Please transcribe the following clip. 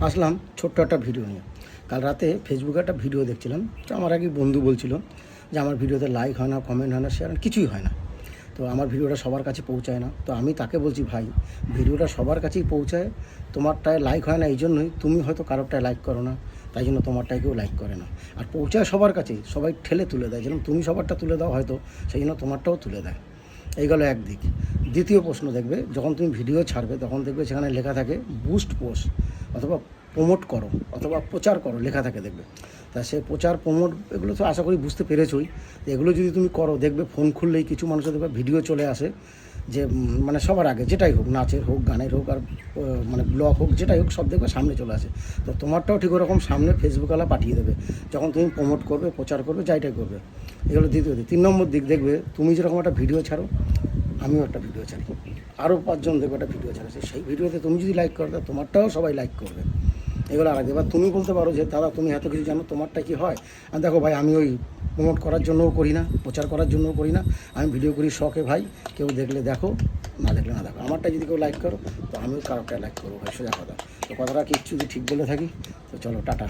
আসলাম ছোট্ট একটা ভিডিও নিয়ে। কাল রাতে ফেসবুকে একটা ভিডিও দেখছিলাম, তো আমার এক বন্ধু বলছিল যে আমার ভিডিওতে লাইক হয় না, কমেন্ট হয় না, শেয়ার কিছুই হয় না। তো আমার ভিডিওটা সবার কাছে পৌঁছায় না। তো আমি তাকে বলছি, ভাই ভিডিওটা সবার কাছেই পৌঁছায়, তোমারটায় লাইক হয় না এই জন্যই তুমি হয়তো কারোরটায় লাইক করো না, তাই জন্য তোমারটায় কেউ লাইক করে না। আর পৌঁছায় সবার কাছেই, সবাই ঠেলে তুলে দেয়, যেরকম তুমি সবারটা তুলে দাও হয়তো সেই জন্য তোমারটাও তুলে দেয়। এই গেল একদিক। দ্বিতীয় প্রশ্ন, দেখবে যখন তুমি ভিডিও ছাড়বে তখন দেখবে সেখানে লেখা থাকে বুস্ট পোস্ট অথবা প্রমোট করো অথবা প্রচার করো, লেখা থাকে দেখবে। তা সে প্রচার প্রমোট এগুলো তো আশা করি বুঝতে পেরেছই। এগুলো যদি তুমি করো দেখবে ফোন খুললেই কিছু মানুষের দেখবে ভিডিও চলে আসে যে মানে সবার আগে যেটাই হোক, নাচের হোক, গানের হোক, আর মানে ব্লগ হোক, যেটাই হোক সব দেখবে সামনে চলে আসে। তো তোমারটাও ঠিক ওরকম সামনে ফেসবুকওয়ালা পাঠিয়ে দেবে যখন তুমি প্রমোট করবে, প্রচার করবে, যাইটাই করবে। এগুলো দ্বিতীয় দিক। 3 নম্বর দিক, দেখবে তুমি যেরকম একটা ভিডিও ছাড়ো, আমিও একটা ভিডিও ছাড়ি, আরও 5 জন দেখবে একটা ভিডিও ছাড়াচ্ছে, সেই ভিডিওতে তুমি যদি লাইক করো তোমারটাও সবাই লাইক করবে। এগুলো আর এবার তুমি বলতে পারো যে দাদা তুমি এত কিছু জানো, তোমারটা কি হয়? আর দেখো ভাই, আমি ওই প্রমোট করার জন্যও করি না, প্রচার করার জন্যও করি না, আমি ভিডিও করি শখে ভাই। কেউ দেখলে দেখো, না দেখলে না দেখো, আমারটা যদি কেউ লাইক করো তো আমিও কারোরটা লাইক করবো ভাই, সোজা কথা। তো কথাটা কিছু যদি ঠিক বলে থাকি তো চলো টাটা।